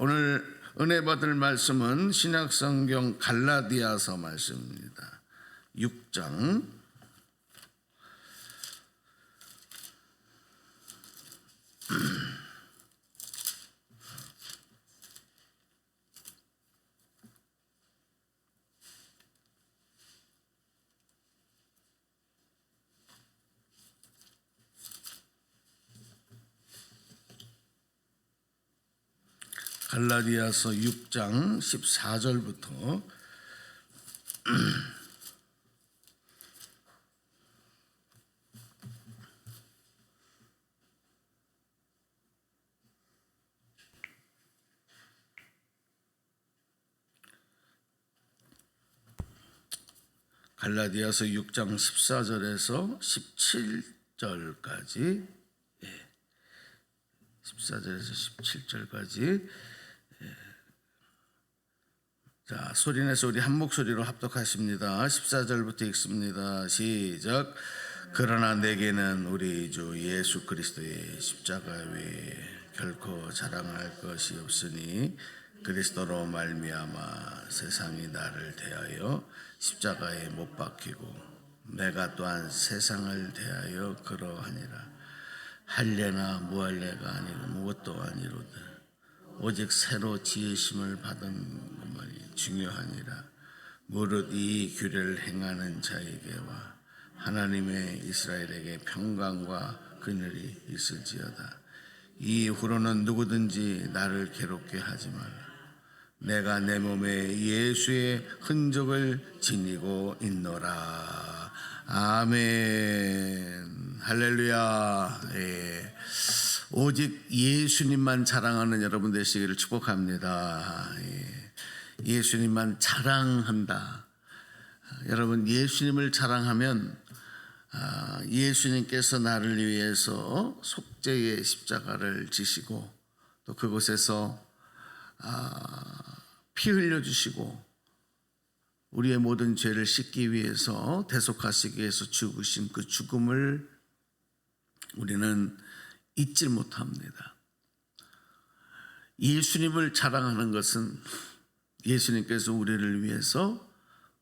오늘 은혜 받을 말씀은 신약성경 갈라디아서 말씀입니다. 6장 갈라디아서 6장 14절부터 갈라디아서 6장 14절에서 17절까지 14절에서 17절까지 자, 소리내서 우리 한 목소리로 합독하십니다. 14절부터 읽습니다. 시작. 그러나 내게는 우리 주 예수 그리스도의 십자가 외에 결코 자랑할 것이 없으니 그리스도로 말미암아 세상이 나를 대하여 십자가에 못 박히고 내가 또한 세상을 대하여 그러하니라. 할례나 무할례가 아니고 무엇도 아니로다. 오직 새로 지으심을 받은 것만이 중요하니라. 무릇 이 규례를 행하는 자에게와 하나님의 이스라엘에게 평강과 그늘이 있을지어다. 이후로는 누구든지 나를 괴롭게 하지 마라. 내가 내 몸에 예수의 흔적을 지니고 있노라. 아멘. 할렐루야. 예. 오직 예수님만 자랑하는 여러분 되시기를 축복합니다. 예. 예수님만 자랑한다. 여러분, 예수님을 자랑하면 예수님께서 나를 위해서 속죄의 십자가를 지시고 또 그곳에서 피 흘려주시고 우리의 모든 죄를 씻기 위해서 대속하시기 위해서 죽으신 그 죽음을 우리는 잊지 못합니다. 예수님을 자랑하는 것은 예수님께서 우리를 위해서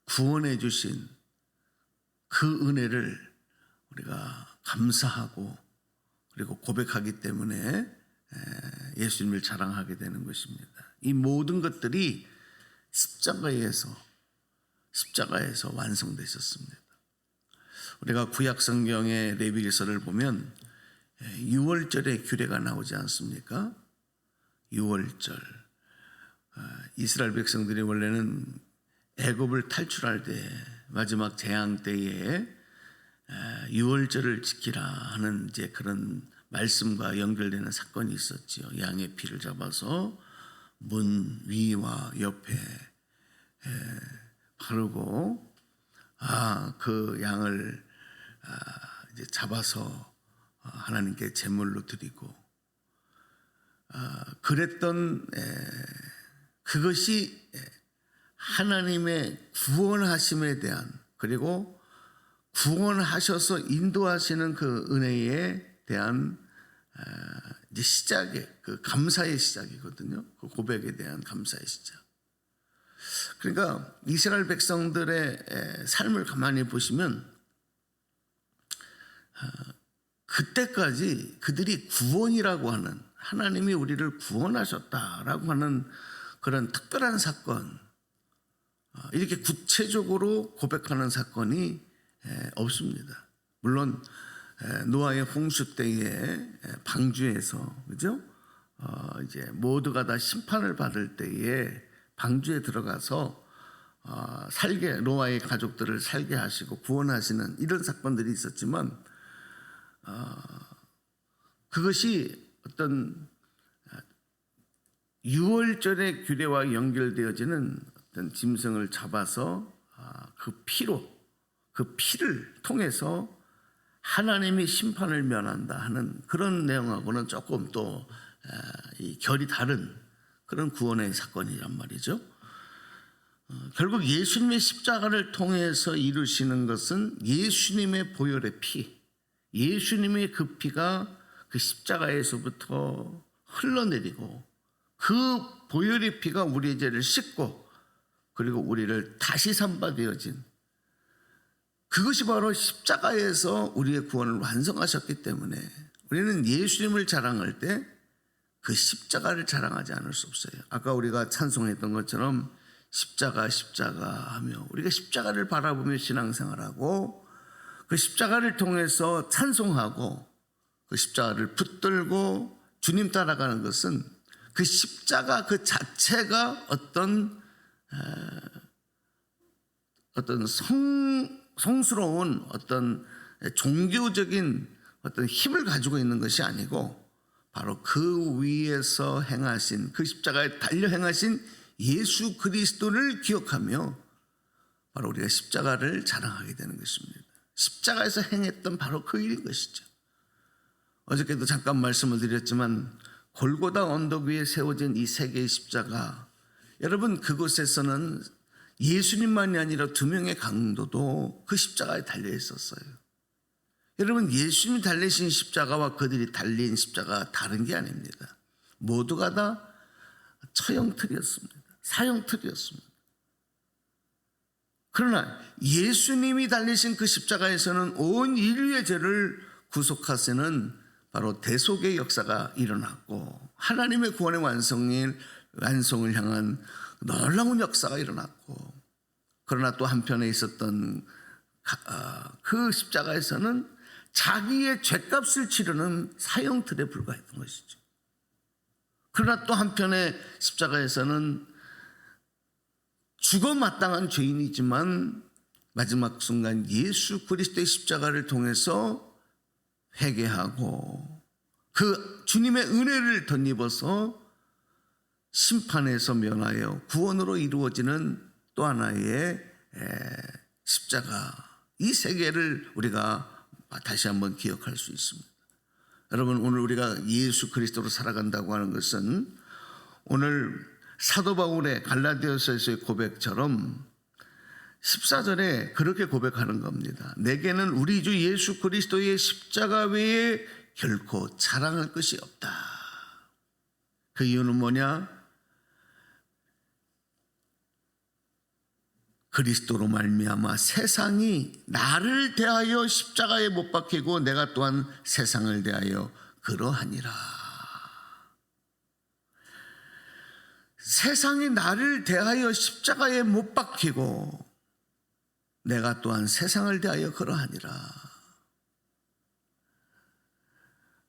구원해 주신 그 은혜를 우리가 감사하고 그리고 고백하기 때문에 예수님을 자랑하게 되는 것입니다. 이 모든 것들이 십자가에서 완성되셨습니다. 우리가 구약 성경의 레위기서를 보면 6월절의 규례가 나오지 않습니까? 6월절. 이스라엘 백성들이 원래는 애굽을 탈출할 때 마지막 재앙 때에 6월절을 지키라 하는 이제 그런 말씀과 연결되는 사건이 있었지요. 양의 피를 잡아서 문 위와 옆에 바르고 그 양을 이제 잡아서 하나님께 제물로 드리고 그랬던 그것이 하나님의 구원하심에 대한 그리고 구원하셔서 인도하시는 그 은혜에 대한 이제 시작의 그 감사의 시작이거든요. 그 고백에 대한 감사의 시작. 그러니까 이스라엘 백성들의 삶을 가만히 보시면 그때까지 그들이 구원이라고 하는 하나님이 우리를 구원하셨다라고 하는 그런 특별한 사건 이렇게 구체적으로 고백하는 사건이 없습니다. 물론 노아의 홍수 때에 방주에서 그죠? 이제 모두가 다 심판을 받을 때에 방주에 들어가서 노아의 가족들을 살게 하시고 구원하시는 이런 사건들이 있었지만 그것이 어떤 6월절의 규례와 연결되어지는 어떤 짐승을 잡아서 그 피를 통해서 하나님이 심판을 면한다 하는 그런 내용하고는 조금 또 이 결이 다른 그런 구원의 사건이란 말이죠. 결국 예수님의 십자가를 통해서 이루시는 것은 예수님의 보혈의 피, 예수님의 그 피가 그 십자가에서부터 흘러내리고 그 보혈의 피가 우리의 죄를 씻고 그리고 우리를 다시 삼바 되어진 그것이 바로 십자가에서 우리의 구원을 완성하셨기 때문에 우리는 예수님을 자랑할 때 그 십자가를 자랑하지 않을 수 없어요. 아까 우리가 찬송했던 것처럼 십자가 십자가 하며 우리가 십자가를 바라보며 신앙생활하고 그 십자가를 통해서 찬송하고 그 십자가를 붙들고 주님 따라가는 것은 그 십자가 그 자체가 어떤 성스러운 어떤 종교적인 어떤 힘을 가지고 있는 것이 아니고 바로 그 위에서 행하신 그 십자가에 달려 행하신 예수 그리스도를 기억하며 바로 우리가 십자가를 자랑하게 되는 것입니다. 십자가에서 행했던 바로 그 일인 것이죠. 어저께도 잠깐 말씀을 드렸지만 골고다 언덕 위에 세워진 이 세 개의 십자가, 여러분 그곳에서는 예수님만이 아니라 두 명의 강도도 그 십자가에 달려 있었어요. 여러분 예수님이 달리신 십자가와 그들이 달린 십자가가 다른 게 아닙니다. 모두가 다 처형틀이었습니다. 사형틀이었습니다. 그러나 예수님이 달리신 그 십자가에서는 온 인류의 죄를 구속하시는 바로 대속의 역사가 일어났고 하나님의 구원의 완성을 향한 놀라운 역사가 일어났고, 그러나 또 한편에 있었던 그 십자가에서는 자기의 죄값을 치르는 사형틀에 불과했던 것이죠. 그러나 또 한편에 십자가에서는 죽어 마땅한 죄인이지만 마지막 순간 예수 그리스도의 십자가를 통해서 회개하고 그 주님의 은혜를 덧입어서 심판에서 면하여 구원으로 이루어지는 또 하나의 십자가, 이 세계를 우리가 다시 한번 기억할 수 있습니다. 여러분 오늘 우리가 예수 그리스도로 살아간다고 하는 것은 오늘 사도 바울의 갈라디아서에서의 고백처럼 14절에 그렇게 고백하는 겁니다. 내게는 우리 주 예수 그리스도의 십자가 외에 결코 자랑할 것이 없다. 그 이유는 뭐냐? 그리스도로 말미암아 세상이 나를 대하여 십자가에 못 박히고 내가 또한 세상을 대하여 그러하니라. 세상이 나를 대하여 십자가에 못 박히고 내가 또한 세상을 대하여 그러하니라.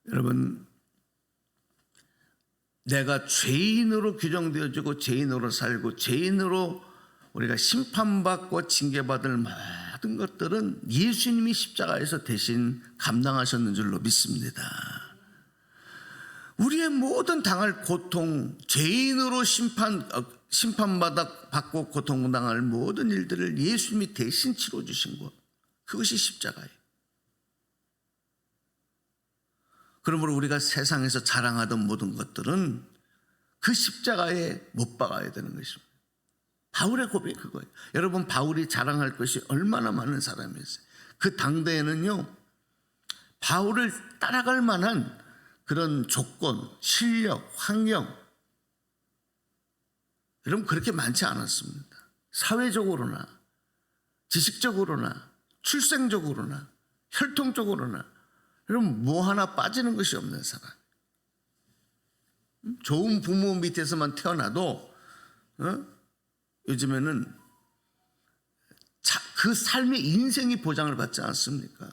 여러분, 내가 죄인으로 규정되어지고 죄인으로 살고 죄인으로 우리가 심판받고 징계받을 모든 것들은 예수님이 십자가에서 대신 감당하셨는 줄로 믿습니다. 우리의 모든 당할 고통, 죄인으로 심판받고 고통당할 모든 일들을 예수님이 대신 치러주신 것, 그것이 십자가예요. 그러므로 우리가 세상에서 자랑하던 모든 것들은 그 십자가에 못 박아야 되는 것입니다. 바울의 고백이 그거예요. 여러분 바울이 자랑할 것이 얼마나 많은 사람이었어요. 그 당대에는요 바울을 따라갈 만한 그런 조건, 실력, 환경 여러분 그렇게 많지 않았습니다. 사회적으로나 지식적으로나 출생적으로나 혈통적으로나 여러분 뭐 하나 빠지는 것이 없는 사람. 좋은 부모 밑에서만 태어나도 요즘에는 그 삶의 인생이 보장을 받지 않습니까?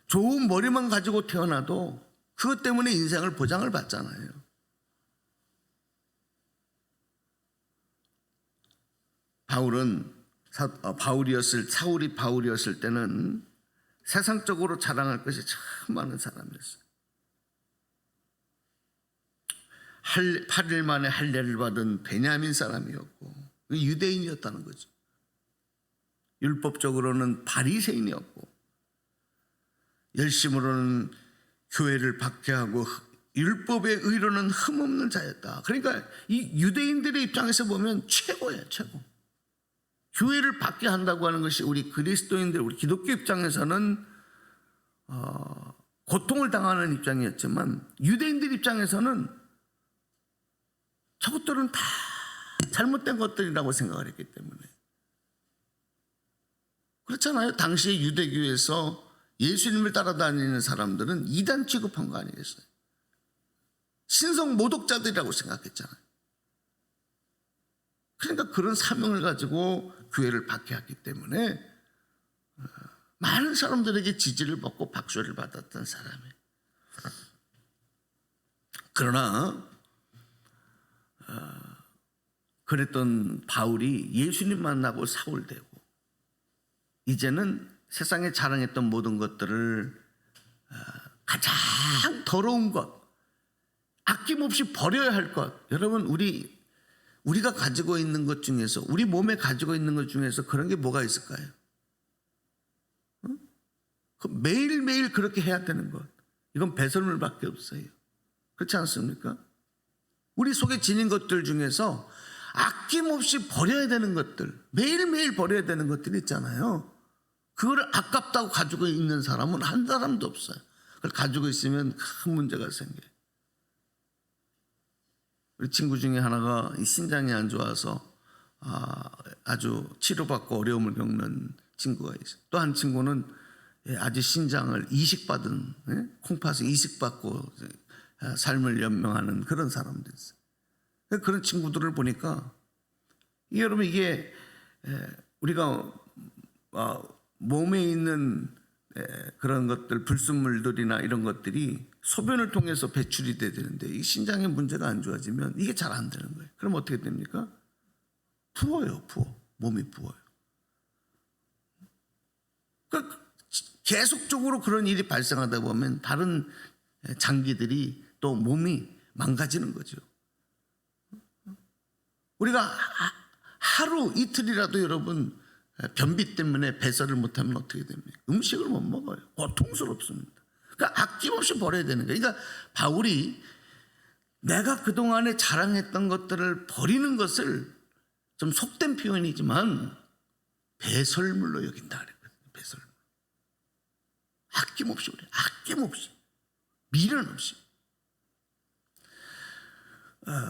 좋은 머리만 가지고 태어나도 그것 때문에 인생을 보장을 받잖아요. 사울이 바울이었을 때는 세상적으로 자랑할 것이 참 많은 사람이었어요. 8일 만에 할례를 받은 베냐민 사람이었고 유대인이었다는 거죠. 율법적으로는 바리새인이었고 열심으로는 교회를 박해하고 율법의 의로는 흠없는 자였다. 그러니까 이 유대인들의 입장에서 보면 최고예요, 최고. 교회를 박해한다고 하는 것이 우리 그리스도인들, 우리 기독교 입장에서는 고통을 당하는 입장이었지만 유대인들 입장에서는 저것들은 다 잘못된 것들이라고 생각을 했기 때문에. 그렇잖아요. 당시에 유대교에서 예수님을 따라다니는 사람들은 이단 취급한 거 아니겠어요? 신성 모독자들이라고 생각했잖아요. 그러니까 그런 사명을 가지고 교회를 박해했기 때문에 많은 사람들에게 지지를 받고 박수를 받았던 사람이에요. 그러나 그랬던 바울이 예수님 만나고 사울되고 이제는 세상에 자랑했던 모든 것들을 가장 더러운 것, 아낌없이 버려야 할 것. 여러분, 우리가 가지고 있는 것 중에서, 우리 몸에 가지고 있는 것 중에서 그런 게 뭐가 있을까요? 매일매일 그렇게 해야 되는 것, 이건 배설물밖에 없어요. 그렇지 않습니까? 우리 속에 지닌 것들 중에서 아낌없이 버려야 되는 것들, 매일매일 버려야 되는 것들이 있잖아요. 그거를 아깝다고 가지고 있는 사람은 한 사람도 없어요. 그걸 가지고 있으면 큰 문제가 생겨요. 우리 친구 중에 하나가 이 신장이 안 좋아서 아주 치료받고 어려움을 겪는 친구가 있어요. 또 한 친구는 아주 신장을 이식받은, 콩팥을 이식받고 삶을 연명하는 그런 사람도 있어요. 그런 친구들을 보니까 여러분, 이게 우리가 몸에 있는 그런 것들, 불순물들이나 이런 것들이 소변을 통해서 배출이 돼야 되는데 이 신장의 문제가 안 좋아지면 이게 잘 안 되는 거예요. 그럼 어떻게 됩니까? 부어요. 몸이 부어요. 그러니까 계속적으로 그런 일이 발생하다 보면 다른 장기들이 또 몸이 망가지는 거죠. 우리가 하루 이틀이라도 여러분 변비 때문에 배설을 못하면 어떻게 됩니까? 음식을 못 먹어요. 고통스럽습니다. 그러니까 아낌없이 버려야 되는 거예요. 그러니까 바울이 내가 그동안에 자랑했던 것들을 버리는 것을, 좀 속된 표현이지만 배설물로 여긴다 그랬거든요. 배설물. 아낌없이 그래요. 아낌없이. 미련 없이.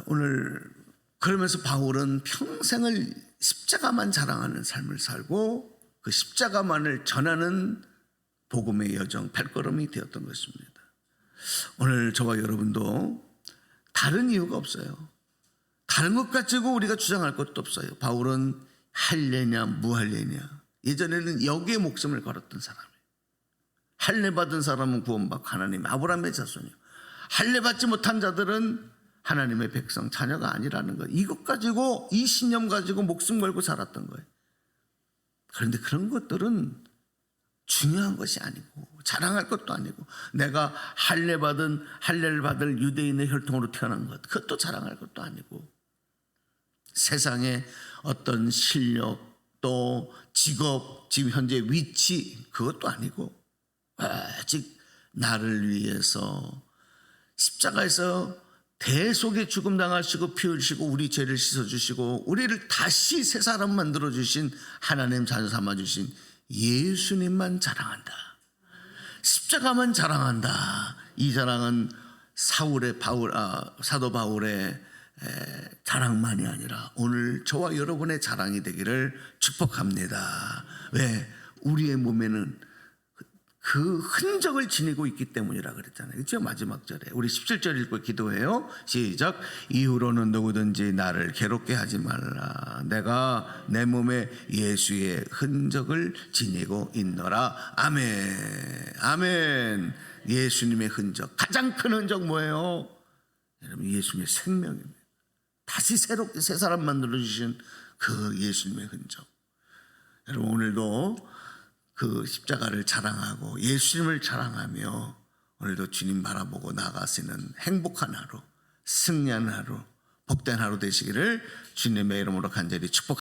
오늘 그러면서 바울은 평생을 십자가만 자랑하는 삶을 살고 그 십자가만을 전하는 복음의 여정, 발걸음이 되었던 것입니다. 오늘 저와 여러분도 다른 이유가 없어요. 다른 것 가지고 우리가 주장할 것도 없어요. 바울은 할례냐 무할례냐, 예전에는 여기에 목숨을 걸었던 사람이에요. 할례 받은 사람은 구원받고 하나님 아브라함의 자손이요, 할례 받지 못한 자들은 하나님의 백성, 자녀가 아니라는 것, 이것 가지고, 이 신념 가지고 목숨 걸고 살았던 거예요. 그런데 그런 것들은 중요한 것이 아니고 자랑할 것도 아니고, 내가 할례를 받을 유대인의 혈통으로 태어난 것, 그것도 자랑할 것도 아니고, 세상의 어떤 실력, 또 직업, 지금 현재 위치, 그것도 아니고 오직 나를 위해서 십자가에서 대속의 죽음 당하시고 피 흘리시고 우리 죄를 씻어주시고 우리를 다시 새 사람 만들어주신 하나님 자녀 삼아주신 예수님만 자랑한다. 십자가만 자랑한다. 이 자랑은 사도 바울의 자랑만이 아니라 오늘 저와 여러분의 자랑이 되기를 축복합니다. 왜? 우리의 몸에는 그 흔적을 지니고 있기 때문이라 그랬잖아요. 그렇죠? 마지막 절에 우리 17절 읽고 기도해요. 시작. 이후로는 누구든지 나를 괴롭게 하지 말라. 내가 내 몸에 예수의 흔적을 지니고 있노라. 아멘. 아멘. 예수님의 흔적, 가장 큰 흔적 뭐예요? 여러분, 예수님의 생명입니다. 다시 새롭게 새 사람 만들어주신 그 예수님의 흔적. 여러분, 오늘도 그 십자가를 자랑하고 예수님을 자랑하며 오늘도 주님 바라보고 나아가시는 행복한 하루, 승리한 하루, 복된 하루 되시기를 주님의 이름으로 간절히 축복합니다.